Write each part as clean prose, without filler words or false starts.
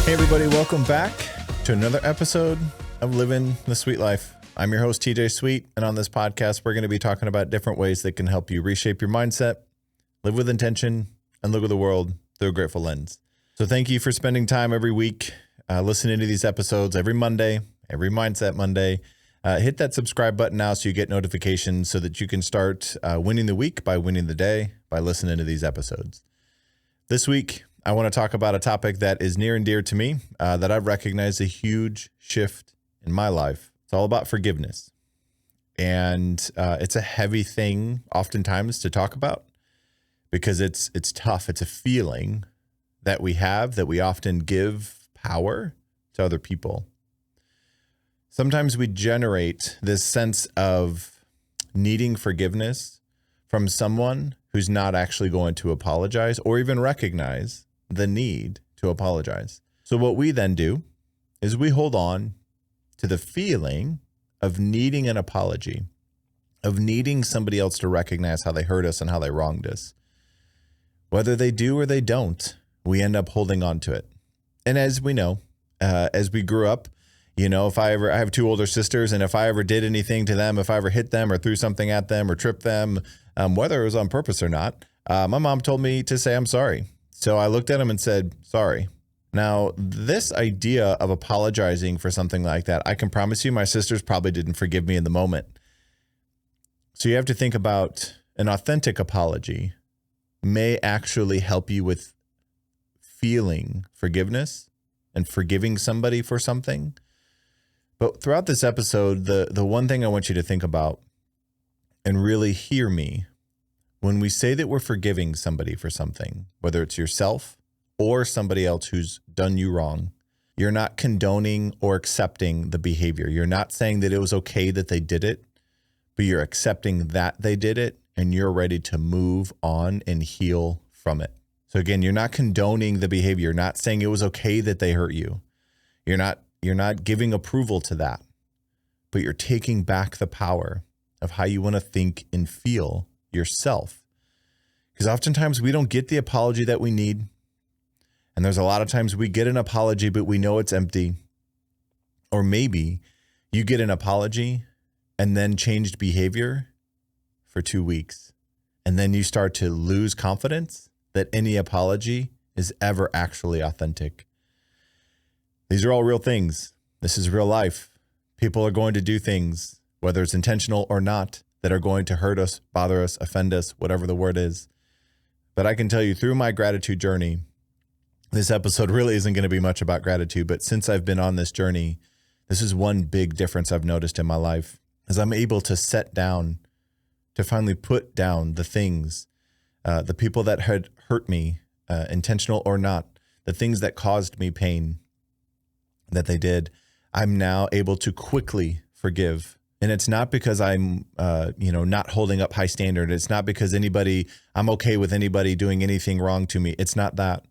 Hey everybody, welcome back to another episode of Living the Sweet Life. I'm your host, TJ Sweet, and on this podcast, we're going to be talking about different ways that can help you reshape your mindset, live with intention, and look at the world through a grateful lens. So thank you for spending time every week listening to these episodes every Monday, every Mindset Monday. Hit that subscribe button now so you get notifications so that you can start winning the week by winning the day by listening to these episodes. This week, I want to talk about a topic that is near and dear to me, that I've recognized a huge shift in my life. It's all about forgiveness. And it's a heavy thing oftentimes to talk about because it's tough. It's a feeling that we have that we often give power to other people. Sometimes we generate this sense of needing forgiveness from someone who's not actually going to apologize or even recognize the need to apologize. So what we then do is we hold on to the feeling of needing an apology, of needing somebody else to recognize how they hurt us and how they wronged us. Whether they do or they don't, we end up holding on to it. And as we know, as we grew up, you know, I have two older sisters, and if I ever did anything to them, if I ever hit them or threw something at them or tripped them, whether it was on purpose or not, my mom told me to say, I'm sorry. So I looked at him and said, sorry. Now, this idea of apologizing for something like that, I can promise you my sisters probably didn't forgive me in the moment. So you have to think about an authentic apology may actually help you with feeling forgiveness and forgiving somebody for something. But throughout this episode, the one thing I want you to think about and really hear me, when we say that we're forgiving somebody for something, whether it's yourself or somebody else who's done you wrong, you're not condoning or accepting the behavior. You're not saying that it was okay that they did it, but you're accepting that they did it and you're ready to move on and heal from it. So again, you're not condoning the behavior. You're not saying it was okay that they hurt you. You're not giving approval to that, but you're taking back the power of how you want to think and feel yourself. Because oftentimes we don't get the apology that we need. And there's a lot of times we get an apology, but we know it's empty. Or maybe you get an apology and then changed behavior for 2 weeks. And then you start to lose confidence that any apology is ever actually authentic. These are all real things. This is real life. People are going to do things, whether it's intentional or not, that are going to hurt us, bother us, offend us, whatever the word is. But I can tell you through my gratitude journey, this episode really isn't going to be much about gratitude, but since I've been on this journey, this is one big difference I've noticed in my life, is I'm able to set down, to finally put down the things, the people that had hurt me, intentional or not, the things that caused me pain that they did. I'm now able to quickly forgive. And it's not because I'm, not holding up high standard. It's not because I'm okay with anybody doing anything wrong to me. It's not that.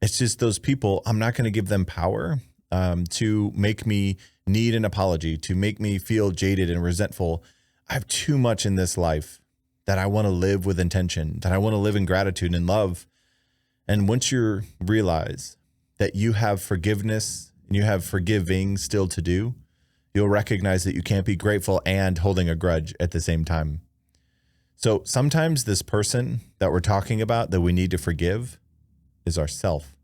It's just those people, I'm not going to give them power to make me need an apology, to make me feel jaded and resentful. I have too much in this life that I want to live with intention, that I want to live in gratitude and love. And once you realize that you have forgiveness and you have forgiving still to do, you'll recognize that you can't be grateful and holding a grudge at the same time. So sometimes this person that we're talking about that we need to forgive is ourself.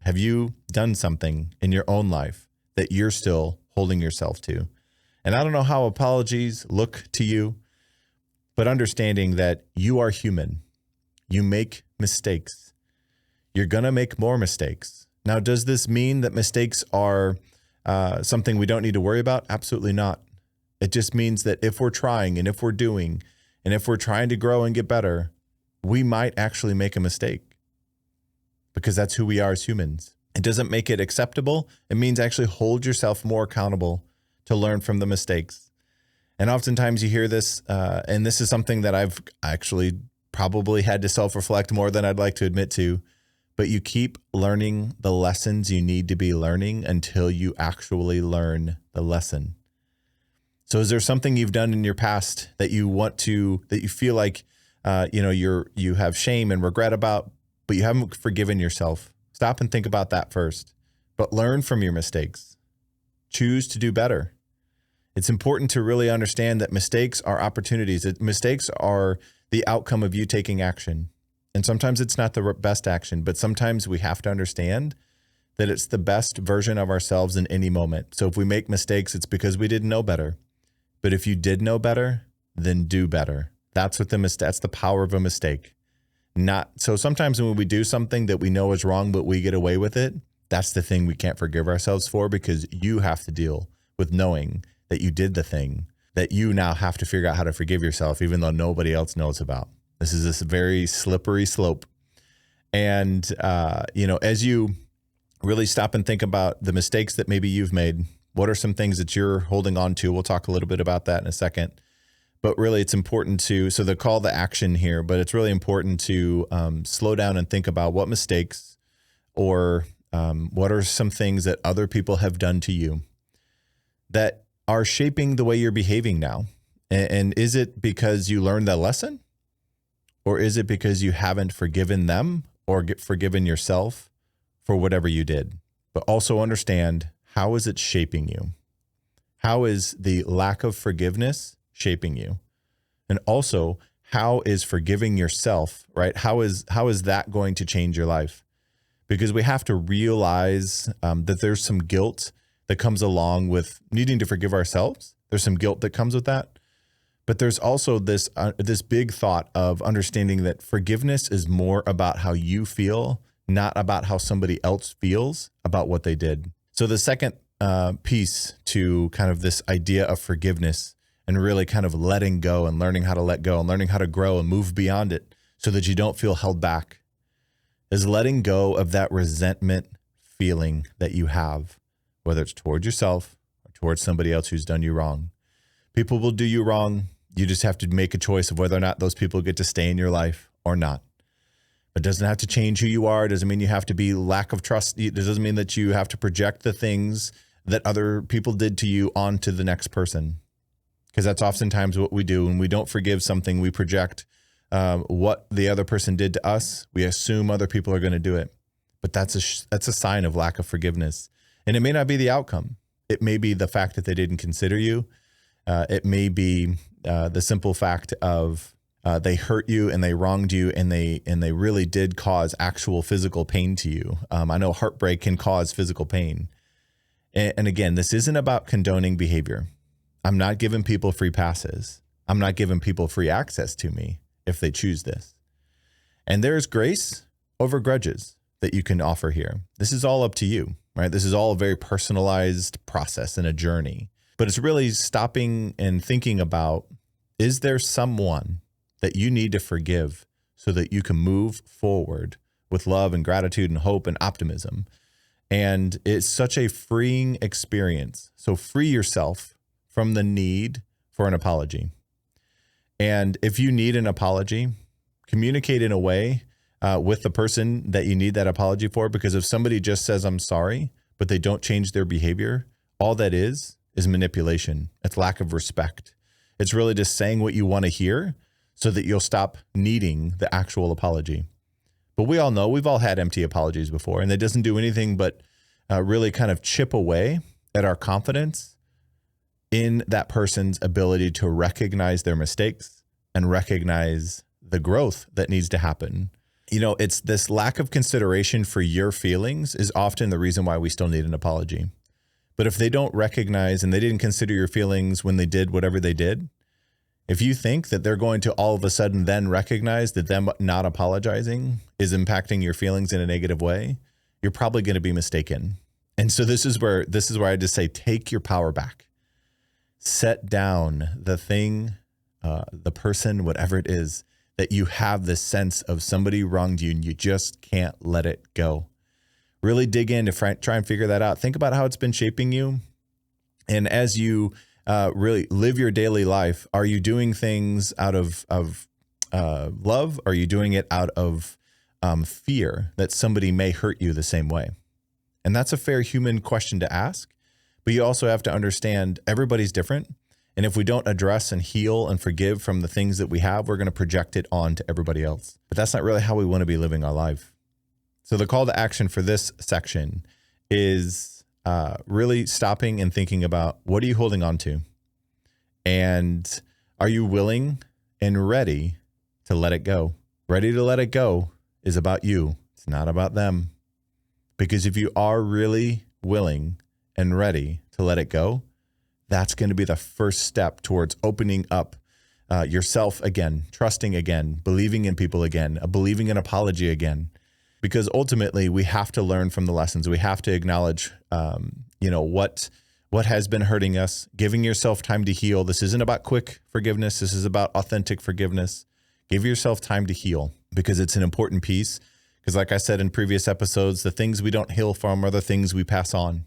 Have you done something in your own life that you're still holding yourself to? And I don't know how apologies look to you, but understanding that you are human. You make mistakes. You're going to make more mistakes. Now, does this mean that mistakes are something we don't need to worry about? Absolutely not. It just means that if we're trying and if we're doing and if we're trying to grow and get better, we might actually make a mistake because that's who we are as humans. It doesn't make it acceptable. It means actually hold yourself more accountable to learn from the mistakes. And oftentimes you hear this, and this is something that I've actually probably had to self-reflect more than I'd like to admit to, but you keep learning the lessons you need to be learning until you actually learn the lesson. So is there something you've done in your past that you feel like, you have shame and regret about, but you haven't forgiven yourself? Stop and think about that first, but learn from your mistakes. Choose to do better. It's important to really understand that mistakes are opportunities. Mistakes are the outcome of you taking action. And sometimes it's not the best action, but sometimes we have to understand that it's the best version of ourselves in any moment. So if we make mistakes, it's because we didn't know better. But if you did know better, then do better. That's the power of a mistake. So sometimes when we do something that we know is wrong, but we get away with it, that's the thing we can't forgive ourselves for, because you have to deal with knowing that you did the thing that you now have to figure out how to forgive yourself, even though nobody else knows about. This is this very slippery slope. And, as you really stop and think about the mistakes that maybe you've made, what are some things that you're holding on to? We'll talk a little bit about that in a second. But really, it's important so the call to action here, but it's really important to slow down and think about what mistakes or what are some things that other people have done to you that are shaping the way you're behaving now. And is it because you learned that lesson? Or is it because you haven't forgiven them or forgiven yourself for whatever you did? But also understand, how is it shaping you? How is the lack of forgiveness shaping you? And also, how is forgiving yourself, right? How is that going to change your life? Because we have to realize that there's some guilt that comes along with needing to forgive ourselves. There's some guilt that comes with that. But there's also this big thought of understanding that forgiveness is more about how you feel, not about how somebody else feels about what they did. So the second piece to kind of this idea of forgiveness and really kind of letting go and learning how to let go and learning how to grow and move beyond it so that you don't feel held back is letting go of that resentment feeling that you have, whether it's towards yourself or towards somebody else who's done you wrong. People will do you wrong. You just have to make a choice of whether or not those people get to stay in your life or not. It doesn't have to change who you are. It doesn't mean you have to be lack of trust. It doesn't mean that you have to project the things that other people did to you onto the next person. Because that's oftentimes what we do. When we don't forgive something, we project what the other person did to us. We assume other people are going to do it. But that's a sign of lack of forgiveness. And it may not be the outcome. It may be the fact that they didn't consider you. It may be the simple fact of they hurt you and they wronged you and they really did cause actual physical pain to you. I know heartbreak can cause physical pain. And again, this isn't about condoning behavior. I'm not giving people free passes. I'm not giving people free access to me if they choose this. And there's grace over grudges that you can offer here. This is all up to you, right? This is all a very personalized process and a journey. But it's really stopping and thinking about, is there someone that you need to forgive so that you can move forward with love and gratitude and hope and optimism? And it's such a freeing experience. So free yourself from the need for an apology. And if you need an apology, communicate in a way with the person that you need that apology for, because if somebody just says, I'm sorry, but they don't change their behavior, all that is manipulation. It's lack of respect. It's really just saying what you want to hear so that you'll stop needing the actual apology. But we all know, we've all had empty apologies before, and it doesn't do anything but really kind of chip away at our confidence in that person's ability to recognize their mistakes and recognize the growth that needs to happen. You know, it's this lack of consideration for your feelings is often the reason why we still need an apology. But if they don't recognize and they didn't consider your feelings when they did whatever they did, if you think that they're going to all of a sudden then recognize that them not apologizing is impacting your feelings in a negative way, you're probably going to be mistaken. And so this is where I just say, take your power back. Set down the thing, the person, whatever it is, that you have this sense of somebody wronged you and you just can't let it go. Really dig in to try and figure that out. Think about how it's been shaping you. And as you really live your daily life, are you doing things out of love? Are you doing it out of fear that somebody may hurt you the same way? And that's a fair human question to ask. But you also have to understand everybody's different. And if we don't address and heal and forgive from the things that we have, we're going to project it on to everybody else. But that's not really how we want to be living our life. So the call to action for this section is really stopping and thinking about, what are you holding on to? And are you willing and ready to let it go? Ready to let it go is about you. It's not about them. Because if you are really willing and ready to let it go, that's going to be the first step towards opening up yourself again, trusting again, believing in people again, believing in apology again. Because ultimately, we have to learn from the lessons. We have to acknowledge, what has been hurting us, giving yourself time to heal. This isn't about quick forgiveness. This is about authentic forgiveness. Give yourself time to heal, because it's an important piece. Because like I said in previous episodes, the things we don't heal from are the things we pass on.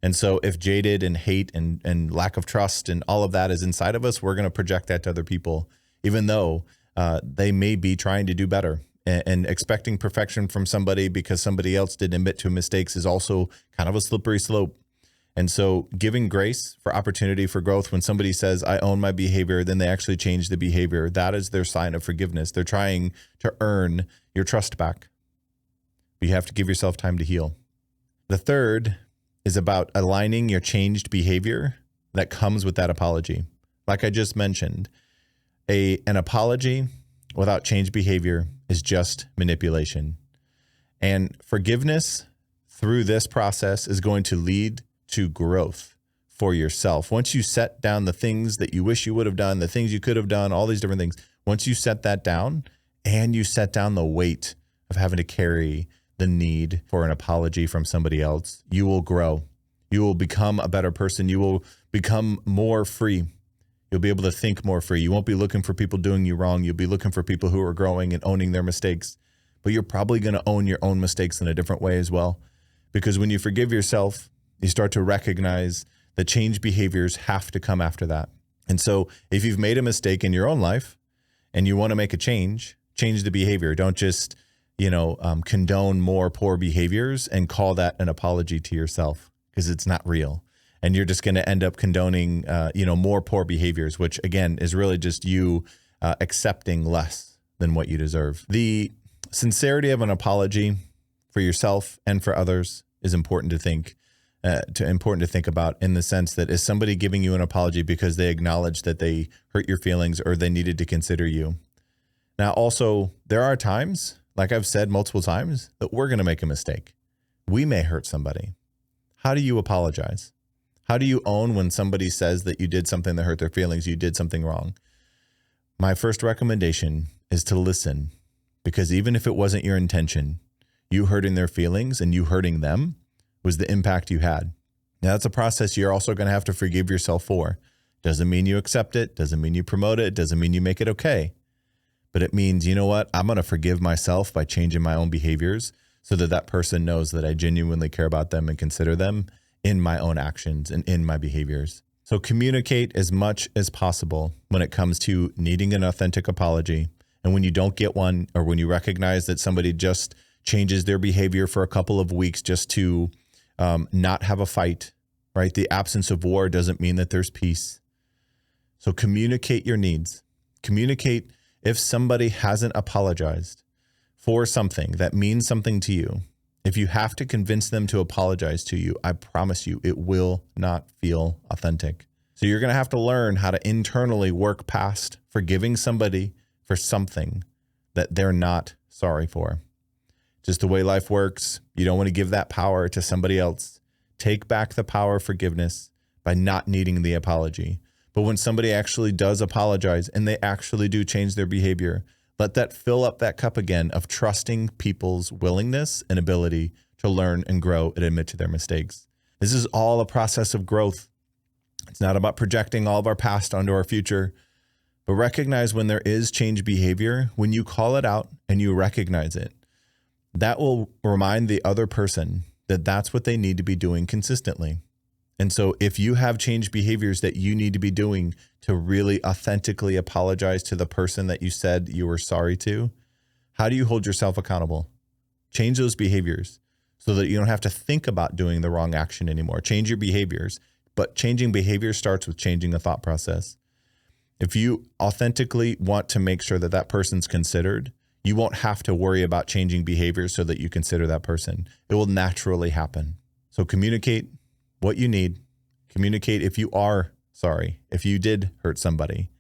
And so if jaded and hate and lack of trust and all of that is inside of us, we're going to project that to other people, even though they may be trying to do better. And expecting perfection from somebody because somebody else didn't admit to mistakes is also kind of a slippery slope. And so giving grace for opportunity for growth, when somebody says, I own my behavior, then they actually change the behavior. That is their sign of forgiveness. They're trying to earn your trust back. But you have to give yourself time to heal. The third is about aligning your changed behavior that comes with that apology. Like I just mentioned, an apology without changed behavior is just manipulation. And forgiveness through this process is going to lead to growth for yourself. Once you set down the things that you wish you would have done, the things you could have done, all these different things, once you set that down and you set down the weight of having to carry the need for an apology from somebody else, you will grow. You will become a better person. You will become more free. You'll be able to think more free. You won't be looking for people doing you wrong. You'll be looking for people who are growing and owning their mistakes. But you're probably going to own your own mistakes in a different way as well. Because when you forgive yourself, you start to recognize that change behaviors have to come after that. And so if you've made a mistake in your own life and you want to make a change the behavior. Don't just, condone more poor behaviors and call that an apology to yourself, because it's not real. And you're just going to end up condoning, more poor behaviors, which again is really just you accepting less than what you deserve. The sincerity of an apology for yourself and for others is important to think about, in the sense that, is somebody giving you an apology because they acknowledge that they hurt your feelings or they needed to consider you? Now, also, there are times, like I've said multiple times, that we're going to make a mistake. We may hurt somebody. How do you apologize? How do you own when somebody says that you did something that hurt their feelings, you did something wrong? My first recommendation is to listen, because even if it wasn't your intention, you hurting their feelings and you hurting them was the impact you had. Now, that's a process you're also going to have to forgive yourself for. Doesn't mean you accept it. Doesn't mean you promote it. Doesn't mean you make it okay. But it means, you know what? I'm going to forgive myself by changing my own behaviors so that that person knows that I genuinely care about them and consider them in my own actions and in my behaviors. So communicate as much as possible when it comes to needing an authentic apology. And when you don't get one, or when you recognize that somebody just changes their behavior for a couple of weeks just to not have a fight, right? The absence of war doesn't mean that there's peace. So communicate your needs. Communicate if somebody hasn't apologized for something that means something to you. If you have to convince them to apologize to you, I promise you it will not feel authentic. So you're going to have to learn how to internally work past forgiving somebody for something that they're not sorry for. Just the way life works, you don't want to give that power to somebody else. Take back the power of forgiveness by not needing the apology. But when somebody actually does apologize and they actually do change their behavior, let that fill up that cup again of trusting people's willingness and ability to learn and grow and admit to their mistakes. This is all a process of growth. It's not about projecting all of our past onto our future, but recognize when there is change behavior, when you call it out and you recognize it, that will remind the other person that that's what they need to be doing consistently. And so if you have changed behaviors that you need to be doing to really authentically apologize to the person that you said you were sorry to, how do you hold yourself accountable? Change those behaviors so that you don't have to think about doing the wrong action anymore. Change your behaviors, but changing behavior starts with changing the thought process. If you authentically want to make sure that that person's considered, you won't have to worry about changing behaviors so that you consider that person. It will naturally happen. So communicate what you need. Communicate if you are sorry, if you did hurt somebody,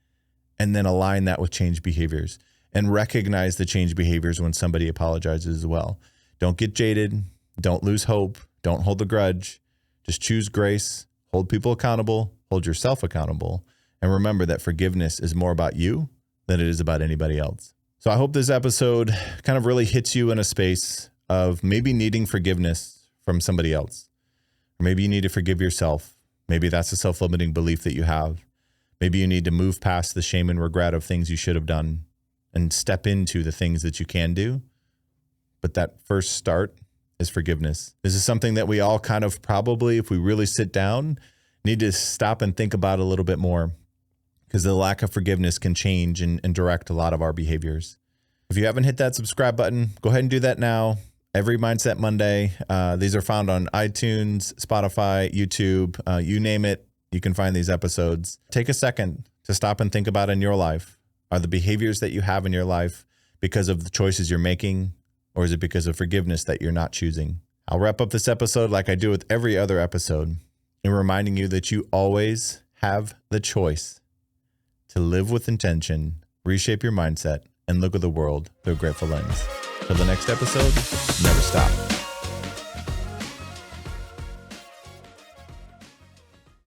and then align that with change behaviors and recognize the change behaviors when somebody apologizes as well. Don't get jaded. Don't lose hope. Don't hold the grudge. Just choose grace, hold people accountable, hold yourself accountable, and remember that forgiveness is more about you than it is about anybody else. So I hope this episode kind of really hits you in a space of maybe needing forgiveness from somebody else. Or maybe you need to forgive yourself. Maybe that's a self-limiting belief that you have. Maybe you need to move past the shame and regret of things you should have done and step into the things that you can do. But that first start is forgiveness. This is something that we all kind of probably, if we really sit down, need to stop and think about a little bit more, because the lack of forgiveness can change and direct a lot of our behaviors. If you haven't hit that subscribe button, go ahead and do that now. Every Mindset Monday. These are found on iTunes, Spotify, YouTube, you name it. You can find these episodes. Take a second to stop and think about in your life. Are the behaviors that you have in your life because of the choices you're making, or is it because of forgiveness that you're not choosing? I'll wrap up this episode like I do with every other episode, in reminding you that you always have the choice to live with intention, reshape your mindset, and look at the world through a grateful lens. Till the next episode, never stop.